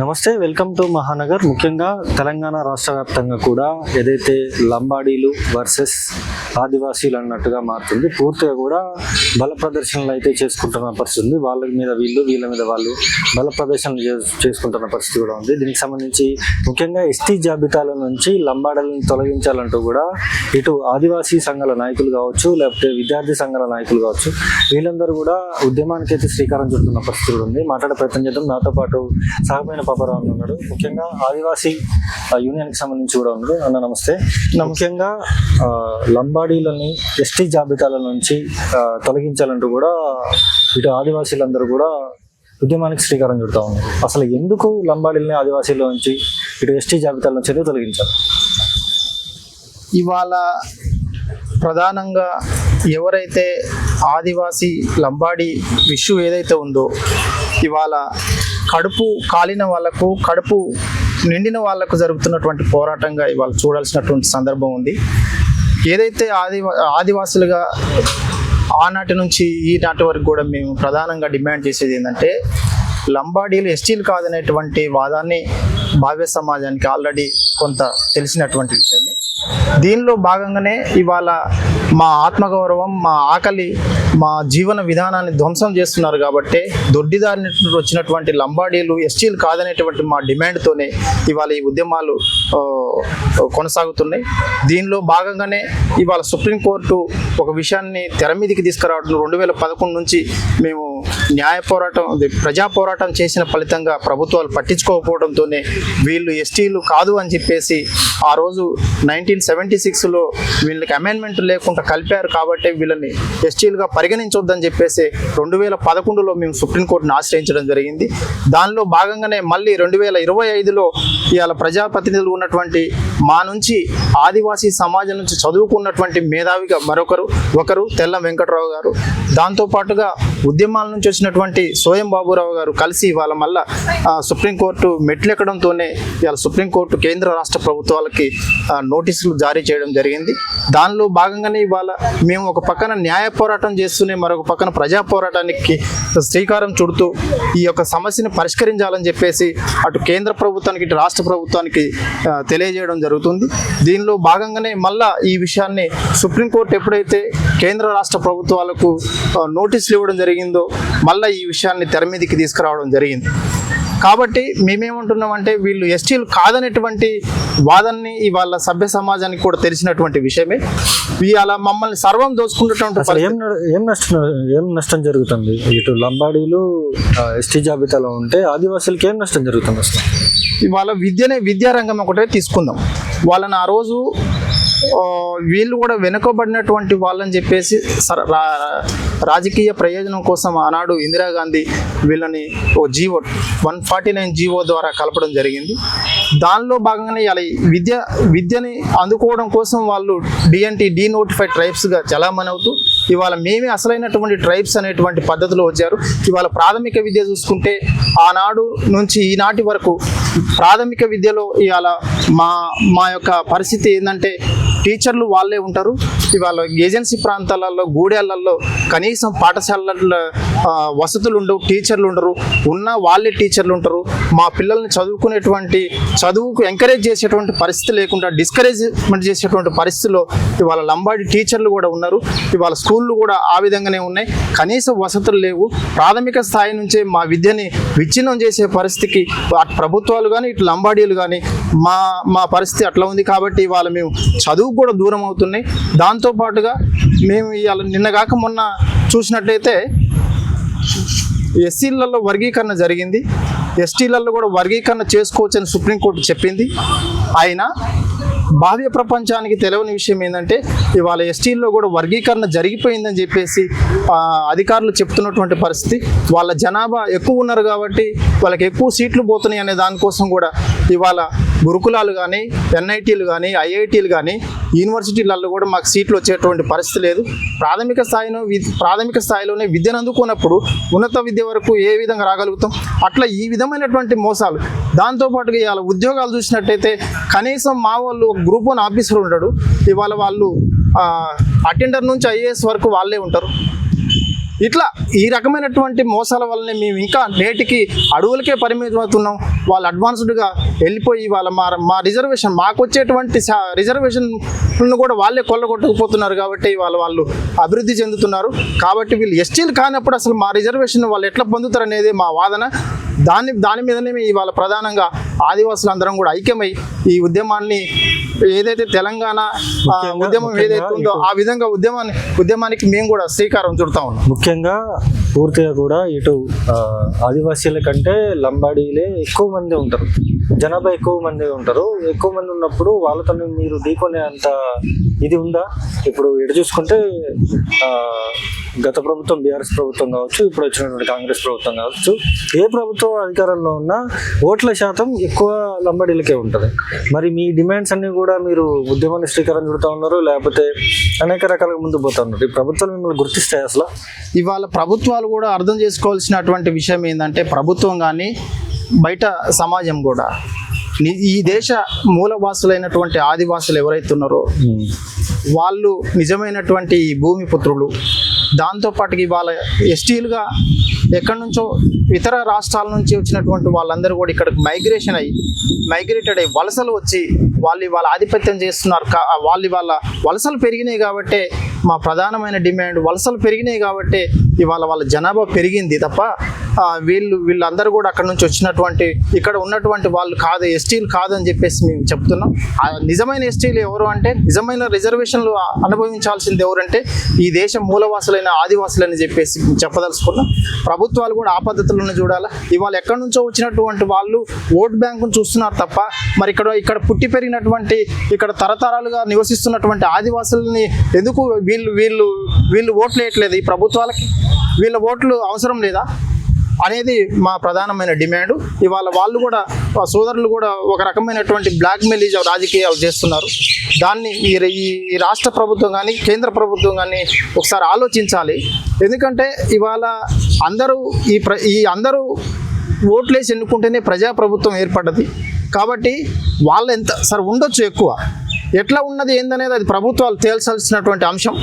నమస్తే, welcome to Mahanagar. ముఖ్యంగా తెలంగాణ రాష్ట్ర వ్యాప్తంగా కూడా ఏదైతే లంబాడీలు వర్సెస్ ఆదివాసీలు అన్నట్టుగా మారుతుంది. పూర్తిగా కూడా బల ప్రదర్శనలు అయితే చేసుకుంటున్న పరిస్థితి ఉంది. వాళ్ళ మీద వీళ్ళు, వీళ్ళ మీద వాళ్ళు బల ప్రదర్శనలు చేసుకుంటున్న పరిస్థితి కూడా ఉంది. దీనికి సంబంధించి ముఖ్యంగా ఎస్టీ జాబితాల నుంచి లంబాడీలను తొలగించాలంటూ కూడా ఇటు ఆదివాసీ సంఘాల నాయకులు కావచ్చు, లేకపోతే విద్యార్థి సంఘాల నాయకులు కావచ్చు, వీళ్ళందరూ కూడా ఉద్యమానికి అయితే శ్రీకారం చుడుతున్న పరిస్థితి ఉంది. మాట్లాడే ప్రయత్నం చేద్దాం. నాతో పాటు సహమైన పాపరావు ఉన్నాడు, ముఖ్యంగా ఆదివాసీ యూనియన్కి సంబంధించి కూడా ఉన్నాడు. అన్న నమస్తే. ముఖ్యంగా లంబాడీలని ఎస్టీ జాబితాల నుంచి తొలగించాలంటూ కూడా ఇటు ఆదివాసీలందరూ కూడా ఉద్యమానికి శ్రీకారం చుడతా ఉన్నారు. అసలు ఎందుకు లంబాడీలని ఆదివాసీల నుంచి ఇటు ఎస్టీ జాబితాల నుంచి తొలగించాలి? ఇవాళ ప్రధానంగా ఎవరైతే ఆదివాసీ లంబాడీ ఇష్యూ ఏదైతే ఉందో, ఇవాళ కడుపు కాలిన వాళ్ళకు, కడుపు నిండిన వాళ్ళకు జరుగుతున్నటువంటి పోరాటంగా ఇవాళ చూడాల్సినటువంటి సందర్భం ఉంది. ఏదైతే ఆదివాసులుగా ఆనాటి నుంచి ఈనాటి వరకు కూడా మేము ప్రధానంగా డిమాండ్ చేసేది ఏంటంటే, లంబాడీలు ఎస్టీలు కాదనేటువంటి వాదాన్ని భావ్య సమాజానికి ఆల్రెడీ కొంత తెలిసినటువంటి విషయమే. దీనిలో భాగంగానే ఇవాళ మా ఆత్మగౌరవం, మా ఆకలి, మా జీవన విధానాన్ని ధ్వంసం చేస్తున్నారు. కాబట్టి దొడ్డిదారిని వచ్చినటువంటి లంబాడీలు ఎస్టీలు కాదనేటువంటి మా డిమాండ్తోనే ఇవాళ ఈ ఉద్యమాలు కొనసాగుతున్నాయి. దీనిలో భాగంగానే ఇవాళ సుప్రీంకోర్టు ఒక విషయాన్ని తెర మీదికి తీసుకురావడం, 2011 నుంచి మేము న్యాయ పోరాటం, ప్రజా పోరాటం చేసిన ఫలితంగా ప్రభుత్వాలు పట్టించుకోకపోవడంతోనే వీళ్ళు ఎస్టీలు కాదు అని చెప్పేసి ఆ రోజు 1976లో వీళ్ళకి అమెండ్మెంట్ లేకుండా కలిపారు. కాబట్టి వీళ్ళని ఎస్టీలుగా పరిగణించొద్దని చెప్పేసి 2011లో మేము సుప్రీంకోర్టును ఆశ్రయించడం జరిగింది. దానిలో భాగంగానే మళ్ళీ 2025లో ఇవాళ ప్రజాప్రతినిధులు ఉన్నటువంటి మా నుంచి ఆదివాసీ సమాజం నుంచి చదువుకున్నటువంటి మేధావిగా ఒకరు తెల్ల వెంకటరావు గారు, దాంతోపాటుగా ఉద్యమాల నుంచి వచ్చినటువంటి సోయం బాబురావు గారు కలిసి ఇవాళ మళ్ళా సుప్రీంకోర్టు మెట్లెక్కడంతోనే ఇవాళ సుప్రీంకోర్టు కేంద్ర రాష్ట్ర ప్రభుత్వాలకి నోటీసులు జారీ చేయడం జరిగింది. దానిలో భాగంగానే ఇవాళ మేము ఒక పక్కన న్యాయ పోరాటం చేస్తూనే మరొక పక్కన ప్రజా పోరాటానికి శ్రీకారం చుడుతూ ఈ యొక్క సమస్యను పరిష్కరించాలని చెప్పేసి అటు కేంద్ర ప్రభుత్వానికి ఇటు రాష్ట్ర ప్రభుత్వానికి తెలియజేయడం జరుగుతుంది. దీనిలో భాగంగానే మళ్ళా ఈ విషయాన్ని సుప్రీంకోర్టు ఎప్పుడైతే కేంద్ర రాష్ట్ర ప్రభుత్వాలకు నోటీసులు ఇవ్వడం జరిగిందో మళ్ళీ ఈ విషయాన్ని తెర మీదకి తీసుకురావడం జరిగింది. కాబట్టి మేమేమంటున్నామంటే, వీళ్ళు ఎస్టీలు కాదనేటువంటి వాదనని ఇవాళ సభ్య సమాజానికి కూడా తెలిసినటువంటి విషయమే. ఇవాళ మమ్మల్ని సర్వం దోచుకున్నటువంటి ఏం నష్టం జరుగుతుంది? ఇటు లంబాడీలు ఎస్టీ జాబితాలో ఉంటే ఆదివాసులకి ఏం నష్టం జరుగుతుంది అసలు? ఇవాళ విద్యారంగం ఒకటే తీసుకుందాం. వాళ్ళని ఆ రోజు వీళ్ళు కూడా వెనుకబడినటువంటి వాళ్ళని చెప్పేసి రాజకీయ ప్రయోజనం కోసం ఆనాడు ఇందిరాగాంధీ వీళ్ళని ఓ జీవో 149 జీవో ద్వారా కలపడం జరిగింది. దానిలో భాగంగానే ఇలా విద్యని అందుకోవడం కోసం వాళ్ళు డీనోటిఫైడ్ ట్రైబ్స్గా చలామణి అవుతూ ఇవాళ మేమే అసలైనటువంటి ట్రైబ్స్ అనేటువంటి పద్ధతిలో వచ్చారు. ఇవాళ ప్రాథమిక విద్య చూసుకుంటే ఆనాడు నుంచి ఈనాటి వరకు ప్రాథమిక విద్యలో ఇవాళ మా యొక్క పరిస్థితి ఏంటంటే, టీచర్లు వాళ్ళే ఉంటారు. ఇవాళ ఏజెన్సీ ప్రాంతాలలో, గూడెలలో కనీసం పాఠశాలల్లో వసతులు ఉండవు, టీచర్లు ఉండరు. ఉన్న వాళ్ళే టీచర్లు ఉంటారు. మా పిల్లల్ని చదువుకు ఎంకరేజ్ చేసేటువంటి పరిస్థితి లేకుండా డిస్కరేజ్మెంట్ చేసేటువంటి పరిస్థితిలో ఇవాళ లంబాడి టీచర్లు కూడా ఉన్నారు. ఇవాళ స్కూళ్ళు కూడా ఆ విధంగానే ఉన్నాయి. కనీస వసతులు లేవు. ప్రాథమిక స్థాయి నుంచే మా విద్యని విచ్ఛిన్నం చేసే పరిస్థితికి అటు ప్రభుత్వాలు కానీ ఇటు లంబాడీలు కానీ మా పరిస్థితి అట్లా ఉంది. కాబట్టి ఇవాళ మేము చదువు కూడా దూరం అవుతున్నాయి. దాంతోపాటుగా మేము ఇవాళ నిన్నగాక మొన్న చూసినట్లయితే ఎస్సీలలో వర్గీకరణ జరిగింది, ఎస్టీలలో కూడా వర్గీకరణ చేసుకోవచ్చని సుప్రీంకోర్టు చెప్పింది. అయినా భావ్య ప్రపంచానికి తెలియని విషయం ఏంటంటే, ఇవాళ ఎస్టీల్లో కూడా వర్గీకరణ జరిగిపోయిందని చెప్పేసి అధికారులు చెప్తున్నటువంటి పరిస్థితి. వాళ్ళ జనాభా ఎక్కువ ఉన్నారు కాబట్టి వాళ్ళకి ఎక్కువ సీట్లు పోతున్నాయి అనే దానికోసం కూడా ఇవాళ గురుకులాలు కానీ, ఎన్ఐటీలు కానీ, ఐఐటీలు కానీ, యూనివర్సిటీలలో కూడా మాకు సీట్లు వచ్చేటువంటి పరిస్థితి లేదు. ప్రాథమిక స్థాయిలోనే విద్యను అందుకున్నప్పుడు ఉన్నత విద్య వరకు ఏ విధంగా రాగలుగుతాం? అట్లా ఈ విధమైనటువంటి మోసాలు. దాంతోపాటుగా ఇవాళ ఉద్యోగాలు చూసినట్టయితే కనీసం మా వాళ్ళు గ్రూప్ 1 ఆఫీసర్ ఉంటాడు. ఇవాళ వాళ్ళు అటెండర్ నుంచి ఐఏఎస్ వరకు వాళ్ళే ఉంటారు. ఇట్లా ఈ రకమైనటువంటి మోసాల వల్లనే మేము ఇంకా నేటికి అడవులకే పరిమితం అవుతున్నాం. వాళ్ళు అడ్వాన్స్డ్గా వెళ్ళిపోయి వాళ్ళ మా రిజర్వేషన్ మాకు వచ్చేటువంటి రిజర్వేషన్ను కూడా వాళ్ళే కొల్లగొట్టకపోతున్నారు కాబట్టి వాళ్ళు అభివృద్ధి చెందుతున్నారు. కాబట్టి వీళ్ళు ఎస్టీలు కానప్పుడు అసలు మా రిజర్వేషన్ వాళ్ళు ఎట్లా పొందుతారు అనేది మా వాదన. దాని మీదనే ఇవాళ ప్రధానంగా ఆదివాసులు అందరం కూడా ఐక్యమై ఈ ఉద్యమాన్ని ఏదైతే తెలంగాణ ఉద్యమం ఏదైతే ఉందో ఆ విధంగా ఉద్యమానికి మేము కూడా శ్రీకారం చుడతా ఉన్నాం. ముఖ్యంగా పూర్తిగా కూడా ఇటు ఆదివాసీల కంటే లంబాడీలే ఎక్కువ మంది ఉంటారు, జనాభా ఎక్కువ మంది ఉంటారు. ఎక్కువ మంది ఉన్నప్పుడు వాళ్ళతో మీరు ఢీకొనే అంత ఇది ఉందా? ఇప్పుడు ఎటు చూసుకుంటే గత ప్రభుత్వం బీఆర్ఎస్ ప్రభుత్వం కావచ్చు, ఇప్పుడు వచ్చినటువంటి కాంగ్రెస్ ప్రభుత్వం కావచ్చు, ఏ ప్రభుత్వం అధికారంలో ఉన్నా ఓట్ల శాతం ఎక్కువ లంబాడీలకే ఉంటుంది. మరి మీ డిమాండ్స్ అన్ని కూడా మీరు ఉద్యమాన్ని శ్రీకారం చుడుతూ ఉన్నారు, లేకపోతే అనేక రకాలుగా ముందు పోతా ఉన్నారు. ఈ ప్రభుత్వాలు మిమ్మల్ని గుర్తిస్తాయి అసలు? ఇవాళ ప్రభుత్వాలు కూడా అర్థం చేసుకోవాల్సినటువంటి విషయం ఏంటంటే, ప్రభుత్వం కానీ బయట సమాజం కూడా ఈ దేశ మూలవాసులైనటువంటి ఆదివాసులు ఎవరైతే ఉన్నారో వాళ్ళు నిజమైనటువంటి భూమి పుత్రులు. దాంతోపాటుకి వాళ్ళ ఎస్టీలుగా ఎక్కడి నుంచో ఇతర రాష్ట్రాల నుంచి వచ్చినటువంటి వాళ్ళందరూ కూడా ఇక్కడికి మైగ్రేటెడ్ అయ్యి వలసలు వచ్చి వాళ్ళ ఆధిపత్యం చేస్తున్నారు. వాళ్ళ వలసలు పెరిగినాయి కాబట్టే మా ప్రధానమైన డిమాండ్ వలసలు పెరిగినాయి కాబట్టే ఇవాళ వాళ్ళ జనాభా పెరిగింది తప్ప వీళ్ళందరూ కూడా అక్కడ నుంచి వచ్చినటువంటి ఇక్కడ ఉన్నటువంటి వాళ్ళు కాదు, ఎస్టీలు కాదని చెప్పేసి మేము చెప్తున్నాం. నిజమైన ఎస్టీలు ఎవరు అంటే, నిజమైన రిజర్వేషన్లు అనుభవించాల్సింది ఎవరంటే ఈ దేశం మూలవాసులైన ఆదివాసులని చెప్పేసి చెప్పదలుచుకున్నాం. ప్రభుత్వాలు కూడా ఆ పద్ధతులను చూడాలి. ఇవాళ ఎక్కడి నుంచో వచ్చినటువంటి వాళ్ళు ఓట్ బ్యాంకును చూస్తున్నారు తప్ప మరి ఇక్కడ పుట్టి పెరిగినటువంటి ఇక్కడ తరతరాలుగా నివసిస్తున్నటువంటి ఆదివాసులని ఎందుకు వీళ్ళు ఓట్లు వేయట్లేదు? ఈ ప్రభుత్వాలకి వీళ్ళ ఓట్లు అవసరం లేదా అనేది మా ప్రధానమైన డిమాండ్. ఇవాళ వాళ్ళు కూడా సోదరులు కూడా ఒక రకమైనటువంటి బ్లాక్మెయిల్ రాజకీయాలు చేస్తున్నారు. దాన్ని ఈ రాష్ట్ర ప్రభుత్వం కానీ కేంద్ర ప్రభుత్వం కానీ ఒకసారి ఆలోచించాలి. ఎందుకంటే ఇవాళ అందరూ ఓట్లేసి ఎన్నుకుంటేనే ప్రజాప్రభుత్వం ఏర్పడ్డది. కాబట్టి వాళ్ళు ఎంత సరే ఉండొచ్చు, ఎక్కువ ఎట్లా ఉన్నది ఏందనేది అది ప్రభుత్వాలు తేల్చాల్సినటువంటి అంశం.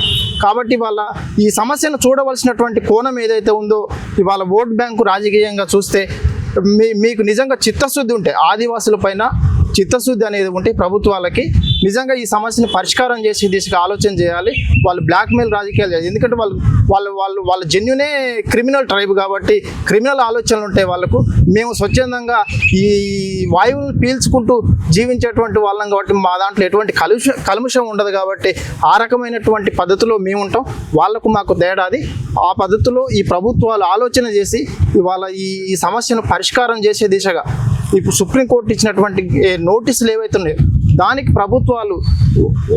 కాబట్టి వాళ్ళ ఈ సమస్యను చూడవలసినటువంటి కోణం ఏదైతే ఉందో, ఇవాళ ఓట్ బ్యాంకు రాజకీయంగా చూస్తే మీకు నిజంగా చిత్తశుద్ధి ఉంటే, ఆదివాసుల పైన చిత్తశుద్ధి అనేది ఉంటే ప్రభుత్వాలకి నిజంగా ఈ సమస్యను పరిష్కారం చేసే దిశగా ఆలోచన చేయాలి. వాళ్ళు బ్లాక్మెయిల్ రాజకీయాలు చేయాలి. ఎందుకంటే వాళ్ళ జెన్యునే క్రిమినల్ ట్రైబ్ కాబట్టి క్రిమినల్ ఆలోచనలు ఉంటాయి వాళ్ళకు. మేము స్వచ్ఛందంగా ఈ వాయువులను పీల్చుకుంటూ జీవించేటువంటి వాళ్ళం కాబట్టి మా దాంట్లో ఎటువంటి కలుషం ఉండదు కాబట్టి ఆ రకమైనటువంటి పద్ధతిలో మేము ఉంటాం. వాళ్ళకు మాకు తేడాది. ఆ పద్ధతిలో ఈ ప్రభుత్వాలు ఆలోచన చేసి ఇవాళ ఈ సమస్యను పరిష్కారం చేసే దిశగా ఇప్పుడు సుప్రీంకోర్టు ఇచ్చినటువంటి నోటీసులు ఏవైతే ఉన్నాయో దానికి ప్రభుత్వాలు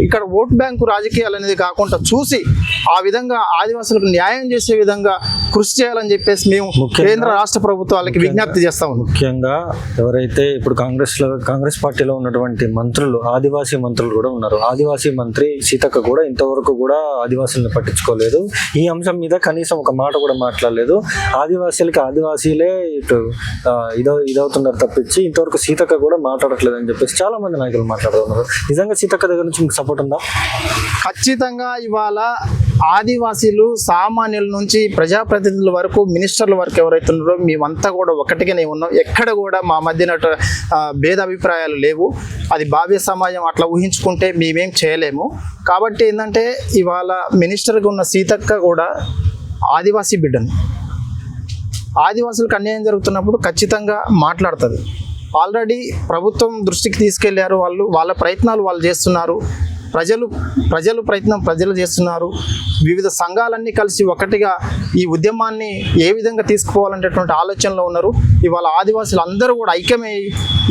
ఇక్కడ ఓట్ బ్యాంకు రాజకీయాలు అనేది కాకుండా చూసి ఆ విధంగా ఆదివాసులకు న్యాయం చేసే విధంగా కృషి చేయాలని చెప్పేసి మేము కేంద్ర రాష్ట్ర ప్రభుత్వాలకి విజ్ఞప్తి చేస్తా ఉన్నాం. ముఖ్యంగా ఎవరైతే ఇప్పుడు కాంగ్రెస్ పార్టీలో ఉన్నటువంటి మంత్రులు, ఆదివాసీ మంత్రులు కూడా ఉన్నారు. ఆదివాసీ మంత్రి సీతక్క కూడా ఇంతవరకు కూడా ఆదివాసులను పట్టించుకోలేదు. ఈ అంశం మీద కనీసం ఒక మాట కూడా మాట్లాడలేదు. ఆదివాసీలే ఇటు ఇదవుతున్నారు తప్పించి ఇంతవరకు సీతక్క కూడా మాట్లాడట్లేదు అని చెప్పేసి చాలా మంది నాయకులు మాట్లాడుతున్నారు. నిజంగా సీతక్క దగ్గర నుంచి మీకు సపోర్ట్ ఉందా? ఖచ్చితంగా ఇవాళ ఆదివాసీలు సామాన్యుల నుంచి ప్రజాప్రతినిధుల వరకు మినిస్టర్ల వరకు ఎవరైతే ఉన్నారో మేమంతా కూడా ఒకటిగానే ఉన్నాం. ఎక్కడ కూడా మా మధ్యన భేదాభిప్రాయాలు లేవు. అది భావ్య సమాజం అట్లా ఊహించుకుంటే మేమేం చేయలేము. కాబట్టి ఏంటంటే ఇవాళ మినిస్టర్గా ఉన్న సీతక్క కూడా ఆదివాసీ బిడ్డను. ఆదివాసులకు అన్యాయం జరుగుతున్నప్పుడు ఖచ్చితంగా మాట్లాడుతుంది. ఆల్రెడీ ప్రభుత్వం దృష్టికి తీసుకెళ్లారు. వాళ్ళ ప్రయత్నాలు వాళ్ళు చేస్తున్నారు. ప్రజలు చేస్తున్నారు. వివిధ సంఘాలన్నీ కలిసి ఒకటిగా ఈ ఉద్యమాన్ని ఏ విధంగా తీసుకుపోవాలనేటువంటి ఆలోచనలో ఉన్నారు. ఇవాళ ఆదివాసులు అందరూ కూడా ఐక్యమై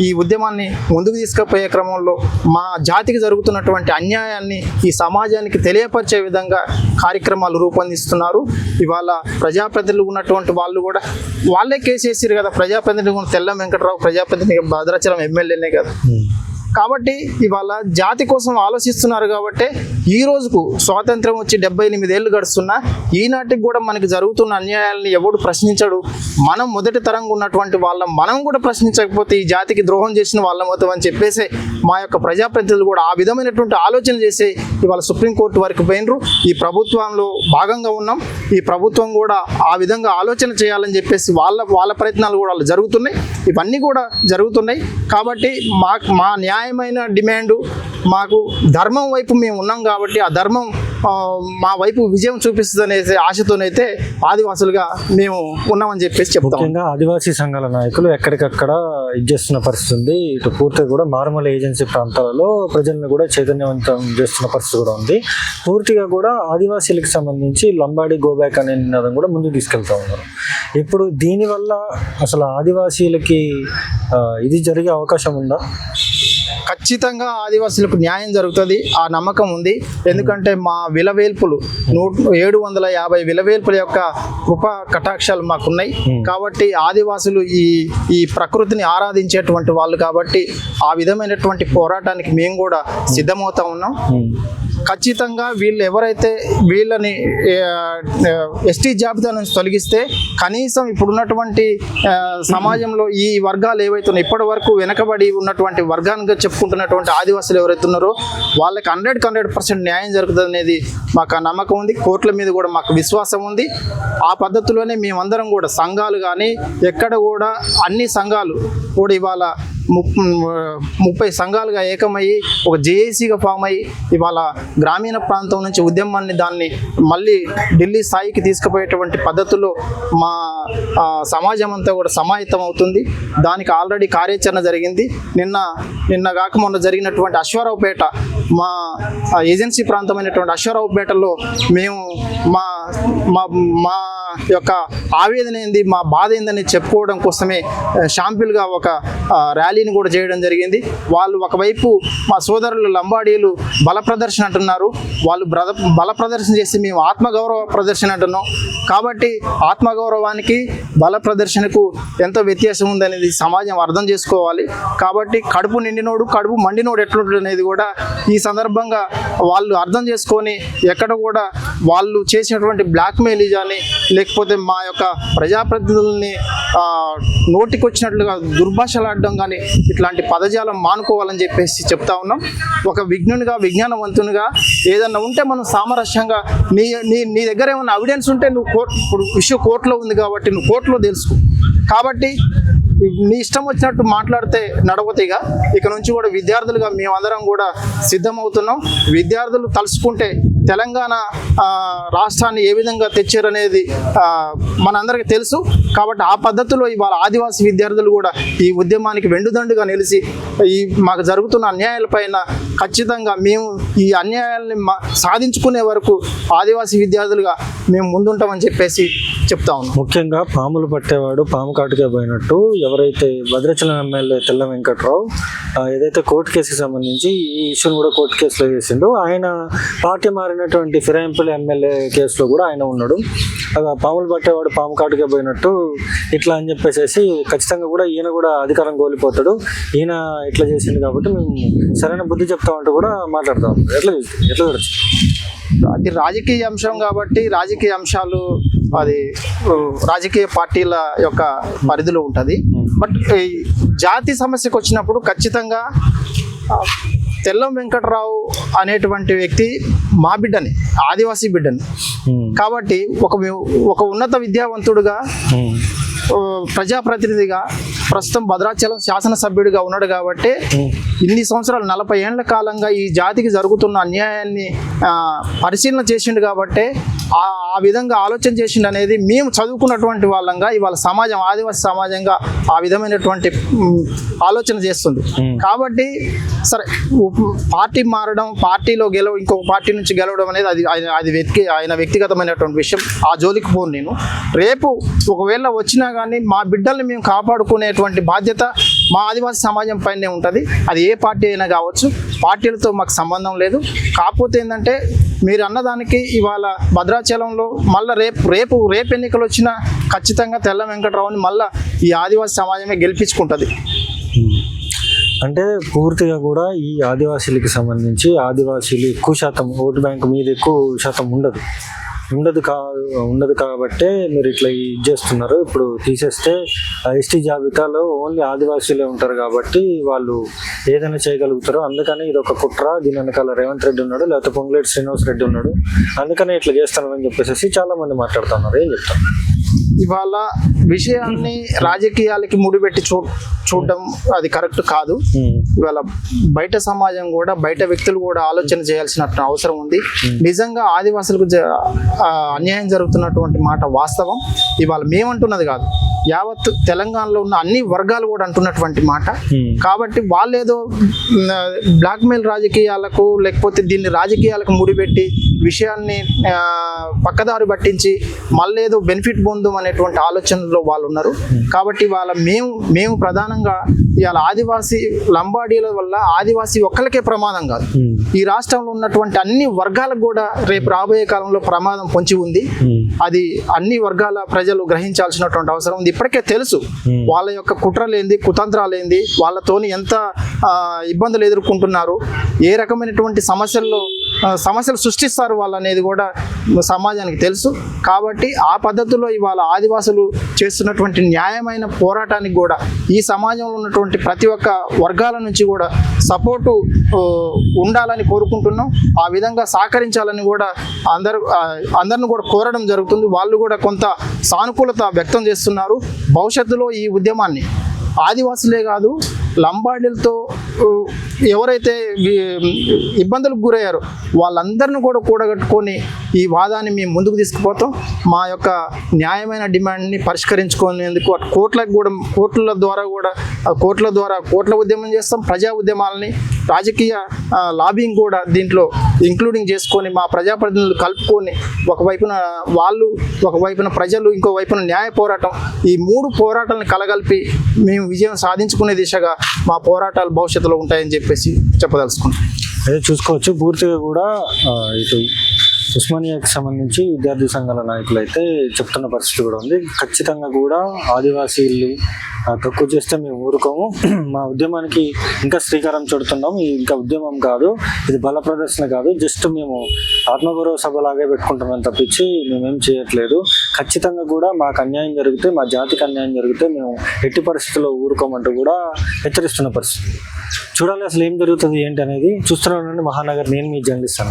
ఈ ఉద్యమాన్ని ముందుకు తీసుకుపోయే క్రమంలో మా జాతికి జరుగుతున్నటువంటి అన్యాయాన్ని ఈ సమాజానికి తెలియపరిచే విధంగా కార్యక్రమాలు రూపొందిస్తున్నారు. ఇవాళ ప్రజాప్రతినిధులు ఉన్నటువంటి వాళ్ళు కూడా వాళ్ళే కేసు వేసారు కదా. ప్రజాప్రతినిధులు తెల్లం వెంకటరావు ప్రజాప్రతినిధి భద్రాచలం ఎమ్మెల్యేనే కదా. కాబట్టి ఇవాళ జాతి కోసం ఆలోచిస్తున్నారు కాబట్టి ఈ రోజుకు స్వాతంత్రం వచ్చి 78 ఏళ్ళు గడుస్తున్నా ఈనాటికి కూడా మనకి జరుగుతున్న అన్యాయాలని ఎవడు ప్రశ్నించడు. మనం మొదటి తరంగా ఉన్నటువంటి వాళ్ళం, మనం కూడా ప్రశ్నించకపోతే ఈ జాతికి ద్రోహం చేసిన వాళ్ళం అవుతాం అని చెప్పేసి మా యొక్క ప్రజాప్రతినిధులు కూడా ఆ విధమైనటువంటి ఆలోచన చేసి ఇవాళ సుప్రీంకోర్టు వరకు పోయినరు. ఈ ప్రభుత్వంలో భాగంగా ఉన్నాం. ఈ ప్రభుత్వం కూడా ఆ విధంగా ఆలోచన చేయాలని చెప్పేసి వాళ్ళ ప్రయత్నాలు కూడా జరుగుతున్నాయి. ఇవన్నీ కూడా జరుగుతున్నాయి. కాబట్టి మా న్యాయమైన డిమాండు, మాకు ధర్మం వైపు మేము ఉన్నాం కాబట్టి ఆ ధర్మం మా వైపు విజయం చూపిస్తుంది అనే ఆశతోనైతే ఆదివాసులుగా మేము ఉన్నామని చెప్పేసి చెప్తాం. ముఖ్యంగా ఆదివాసీ సంఘాల నాయకులు ఎక్కడికక్కడ ఇచ్చేస్తున్న పరిస్థితి ఉంది. ఇటు పూర్తిగా కూడా మారుమూల ఏజెన్సీ ప్రాంతాలలో ప్రజలను కూడా చైతన్యవంతం చేస్తున్న పరిస్థితి కూడా ఉంది. పూర్తిగా కూడా ఆదివాసీలకు సంబంధించి లంబాడి గోబ్యాక్ అనే నినాదం కూడా ముందుకు తీసుకెళ్తా ఉన్నారు. ఇప్పుడు దీనివల్ల అసలు ఆదివాసీలకి ఇది జరిగే అవకాశం ఉందా? ఖచ్చితంగా ఆదివాసులకు న్యాయం జరుగుతుంది, ఆ నమ్మకం ఉంది. ఎందుకంటే మా విలవేల్పులు 750 విలవేల్పుల యొక్క కృపా కటాక్షాలు మాకున్నాయి. కాబట్టి ఆదివాసులు ఈ ప్రకృతిని ఆరాధించేటువంటి వాళ్ళు కాబట్టి ఆ విధమైనటువంటి పోరాటానికి మేము కూడా సిద్ధమవుతా ఉన్నాం. ఖచ్చితంగా వీళ్ళు ఎవరైతే వీళ్ళని ఎస్టీ జాబితా నుంచి తొలగిస్తే కనీసం ఇప్పుడున్నటువంటి సమాజంలో ఈ వర్గాలు ఏవైతే ఉన్నాయో ఇప్పటి వరకు వెనకబడి ఉన్నటువంటి వర్గానికి చెప్పుకుంటున్నటువంటి ఆదివాసులు ఎవరైతే ఉన్నారో వాళ్ళకి 100% న్యాయం జరుగుతుంది అనేది మాకు ఆ నమ్మకం ఉంది. కోర్టుల మీద కూడా మాకు విశ్వాసం ఉంది. ఆ పద్ధతిలోనే మేమందరం కూడా సంఘాలు కానీ ఎక్కడ కూడా అన్ని సంఘాలు కూడా ఇవాళ 30 సంఘాలుగా ఏకమయ్యి ఒక జేఏసీగా ఫామ్ అయ్యి ఇవాళ గ్రామీణ ప్రాంతం నుంచి ఉద్యమాన్ని దాన్ని మళ్ళీ ఢిల్లీ స్థాయికి తీసుకుపోయేటువంటి పద్ధతుల్లో మా సమాజం అంతా కూడా సమాహితం అవుతుంది. దానికి ఆల్రెడీ కార్యాచరణ జరిగింది. నిన్న కాక మొన్న జరిగినటువంటి అశ్వారావుపేట మా ఏజెన్సీ ప్రాంతమైనటువంటి అశ్వారావుపేటలో మేము మా యొక్క ఆవేదన ఏంది, మా బాధ ఏందని చెప్పుకోవడం కోసమే షాంపిల్గా ఒక ర్యాలీని కూడా చేయడం జరిగింది. వాళ్ళు ఒకవైపు మా సోదరులు లంబాడీలు బల ప్రదర్శన అంటున్నారు, వాళ్ళు బల ప్రదర్శన చేసి మేము ఆత్మగౌరవ ప్రదర్శన అంటున్నాం. కాబట్టి ఆత్మగౌరవానికి బల ప్రదర్శనకు ఎంతో వ్యత్యాసం ఉందనేది సమాజం అర్థం చేసుకోవాలి. కాబట్టి కడుపు నిండినోడు కడుపు మండినోడు ఎట్లుంటుంది అనేది కూడా ఈ సందర్భంగా వాళ్ళు అర్థం చేసుకొని ఎక్కడ కూడా వాళ్ళు చేసినటువంటి బ్లాక్మెయిల్ కానీ లేకపోతే మా యొక్క ప్రజాప్రతినిధుల్ని నోటికొచ్చినట్లుగా దుర్భాషలాడడం కానీ ఇట్లాంటి పదజాలం మానుకోవాలని చెప్పేసి చెప్తా ఉన్నాం. ఒక విజ్ఞానవంతునిగా ఏదన్నా ఉంటే మనం సామరస్యంగా నీ దగ్గర ఏమైనా ఎవిడెన్స్ ఉంటే నువ్వు ఇప్పుడు ఇష్యూ కోర్టులో ఉంది కాబట్టి నువ్వు కోర్టులో తెలుసుకో. కాబట్టి నీ ఇష్టం వచ్చినట్టు మాట్లాడితే నడవతిగా ఇక నుంచి కూడా విద్యార్థులుగా మేమందరం కూడా సిద్ధమవుతున్నాం. విద్యార్థులు తలుచుకుంటే తెలంగాణ రాష్ట్రాన్ని ఏ విధంగా తెచ్చారనేది మనందరికీ తెలుసు. కాబట్టి ఆ పద్ధతిలో ఇవాళ ఆదివాసీ విద్యార్థులు కూడా ఈ ఉద్యమానికి వెండుదండుగా నిలిచి మాకు జరుగుతున్న అన్యాయాలపైన ఖచ్చితంగా మేము ఈ అన్యాయాలని సాధించుకునే వరకు ఆదివాసీ విద్యార్థులుగా మేము ముందుంటామని చెప్పేసి చెప్తా ఉన్నాం. ముఖ్యంగా పాములు పట్టేవాడు పాము కాటుకే పోయినట్టు ఎవరైతే భద్రాచలం ఎమ్మెల్యే తెల్ల వెంకట్రావు ఏదైతే కోర్టు కేసుకి సంబంధించి ఈ ఇష్యూని కూడా కోర్టు కేసులో చేసిండు, ఆయన పార్టీ మారినటువంటి ఫిరాయింపుల ఎమ్మెల్యే కేసులో కూడా ఆయన ఉన్నాడు. పాములు పట్టేవాడు పాము కాటుకే పోయినట్టు ఇట్లా అని చెప్పేసి ఖచ్చితంగా కూడా ఈయన కూడా అధికారం కోల్పోతాడు, ఈయన ఇట్లా చేసిండు కాబట్టి మేము సరైన బుద్ధి చెప్తామంటూ కూడా మాట్లాడతాం. ఎట్లా చూడొచ్చు? అది రాజకీయ అంశం కాబట్టి రాజకీయ అంశాలు అది రాజకీయ పార్టీల యొక్క పరిధిలో ఉంటుంది. బట్ ఈ జాతి సమస్యకు వచ్చినప్పుడు ఖచ్చితంగా తెల్లం వెంకట్రావు అనేటువంటి వ్యక్తి మా బిడ్డని, ఆదివాసీ బిడ్డని. కాబట్టి ఒక ఉన్నత విద్యావంతుడుగా ప్రజాప్రతినిధిగా ప్రస్తుతం భద్రాచలం శాసనసభ్యుడిగా ఉన్నాడు కాబట్టి ఇన్ని సంవత్సరాలు 40 ఏళ్ల కాలంగా ఈ జాతికి జరుగుతున్న అన్యాయాన్ని పరిశీలన చేసిండు కాబట్టి ఆ విధంగా ఆలోచన చేసిండు అనేది మేము చదువుకున్నటువంటి వాళ్ళంగా ఇవాళ సమాజం ఆదివాసీ సమాజంగా ఆ విధమైనటువంటి ఆలోచన చేస్తుంది. కాబట్టి సరే పార్టీ మారడం, పార్టీలో ఇంకొక పార్టీ నుంచి గెలవడం అనేది అది ఆయన వ్యక్తిగతమైనటువంటి విషయం. ఆ జోలికి పోను నేను. రేపు ఒకవేళ వచ్చినా కానీ మా బిడ్డల్ని మేము కాపాడుకునేటువంటి బాధ్యత మా ఆదివాసీ సమాజం పైనే ఉంటుంది. అది ఏ పార్టీ అయినా కావచ్చు, పార్టీలతో మాకు సంబంధం లేదు. కాకపోతే ఏంటంటే మీరు అన్నదానికి ఇవాళ భద్రాచలంలో మళ్ళీ రేపు ఎన్నికలు వచ్చినా ఖచ్చితంగా తెల్ల వెంకట్రావుని మళ్ళీ ఈ ఆదివాసీ సమాజమే గెలిపించుకుంటుంది. అంటే పూర్తిగా కూడా ఈ ఆదివాసీలకి సంబంధించి ఆదివాసీలు ఎక్కువ శాతం ఓటు బ్యాంక్ మీద ఎక్కువ శాతం ఉండదు కాబట్టే మీరు ఇట్లా ఇది చేస్తున్నారు. ఇప్పుడు తీసేస్తే ఎస్టీ జాబితాలో ఓన్లీ ఆదివాసీలే ఉంటారు కాబట్టి వాళ్ళు ఏదైనా చేయగలుగుతారు. అందుకని ఇది ఒక కుట్ర, దీని వెనకాల రేవంత్ రెడ్డి ఉన్నాడు, లేకపోతే పొంగులేటి శ్రీనివాస్ రెడ్డి ఉన్నాడు, అందుకనే ఇట్లా చేస్తున్నారని చెప్పేసి చాలా మంది మాట్లాడుతున్నారు. ఏం చెప్తారు? ఇవాళ విషయాన్ని రాజకీయాలకి ముడిపెట్టి చూడడం అది కరెక్ట్ కాదు. ఇవాళ బయట సమాజం కూడా, బయట వ్యక్తులు కూడా ఆలోచన చేయాల్సిన అవసరం ఉంది. నిజంగా ఆదివాసులకు అన్యాయం జరుగుతున్నటువంటి మాట వాస్తవం. ఇవాళ మేమంటున్నది కాదు, యావత్ తెలంగాణలో ఉన్న అన్ని వర్గాలు కూడా అంటున్నటువంటి మాట. కాబట్టి వాళ్ళేదో బ్లాక్మెయిల్ రాజకీయాలకు, లేకపోతే దీన్ని రాజకీయాలకు ముడిపెట్టి విషయాన్ని పక్కదారి పట్టించి మళ్ళీ ఏదో బెనిఫిట్ పొందుం అనేటువంటి ఆలోచనలో వాళ్ళు ఉన్నారు. కాబట్టి వాళ్ళ మేము ప్రధానంగా ఇవాళ ఆదివాసీ లంబాడీల వల్ల ఆదివాసీ ఒక్కరికే ప్రమాదం కాదు, ఈ రాష్ట్రంలో ఉన్నటువంటి అన్ని వర్గాలకు కూడా రేపు రాబోయే కాలంలో ప్రమాదం పొంచి ఉంది. అది అన్ని వర్గాల ప్రజలు గ్రహించాల్సినటువంటి అవసరం ఉంది. ఇప్పటికే తెలుసు వాళ్ళ యొక్క కుట్రలేంది, కుతంత్రాలేంది, వాళ్ళతోని ఎంత ఇబ్బందులు ఎదుర్కొంటున్నారు, ఏ రకమైనటువంటి సమస్యలు సృష్టిస్తారు వాళ్ళు అనేది కూడా సమాజానికి తెలుసు. కాబట్టి ఆ పద్ధతిలో ఇవాళ ఆదివాసులు చేస్తున్నటువంటి న్యాయమైన పోరాటానికి కూడా ఈ సమాజంలో ఉన్నటువంటి ప్రతి ఒక్క వర్గాల నుంచి కూడా సపోర్టు ఉండాలని కోరుకుంటున్నాం. ఆ విధంగా సహకరించాలని కూడా అందరిని కూడా కోరడం జరుగుతుంది. వాళ్ళు కూడా కొంత సానుకూలత వ్యక్తం చేస్తున్నారు. భవిష్యత్తులో ఈ ఉద్యమాన్ని ఆదివాసులే కాదు, లంబాడీలతో ఎవరైతే ఇబ్బందులకు గురయ్యారో వాళ్ళందరినీ కూడా కూడగట్టుకొని ఈ వాదాన్ని మేము ముందుకు తీసుకుపోతాం. మా యొక్క న్యాయమైన డిమాండ్ని పరిష్కరించుకునేందుకు కోర్టుల ద్వారా కోర్టుల ఉద్యమం చేస్తాం. ప్రజా ఉద్యమాలని, రాజకీయ లాబింగ్ కూడా దీంట్లో ఇంక్లూడింగ్ చేసుకొని మా ప్రజాప్రతినిధులు కలుపుకొని, ఒకవైపున వాళ్ళు, ఒకవైపున ప్రజలు, ఇంకో వైపున న్యాయ పోరాటం, ఈ మూడు పోరాటాలను కలగలిపి మేము విజయం సాధించుకునే దిశగా మా పోరాటాలు భవిష్యత్తులో ఉంటాయని చెప్పేసి చెప్పదలుచుకుంటాం. అదే చూసుకోవచ్చు. పూర్తిగా కూడా ఇటు ఉస్మానియాకి సంబంధించి విద్యార్థి సంఘాల నాయకులు అయితే చెప్తున్న పరిస్థితి కూడా ఉంది. ఖచ్చితంగా కూడా ఆదివాసీలు తక్కువ చేస్తే మేము ఊరుకోము, మా ఉద్యమానికి ఇంకా శ్రీకారం చుడుతున్నాం, ఇంకా ఉద్యమం కాదు, ఇది బల ప్రదర్శన కాదు, జస్ట్ మేము ఆత్మగౌరవ సభలాగే పెట్టుకుంటున్నాం తప్పించి మేమేం చేయట్లేదు. ఖచ్చితంగా కూడా మాకు అన్యాయం జరిగితే, మా జాతికి అన్యాయం జరిగితే మేము ఎట్టి పరిస్థితుల్లో ఊరుకోమంటూ కూడా హెచ్చరిస్తున్న పరిస్థితి. చూడాలి అసలు ఏం జరుగుతుంది ఏంటి అనేది. చూస్తున్నానండి మహానగర్, నేను మీ జర్నలిస్ట్.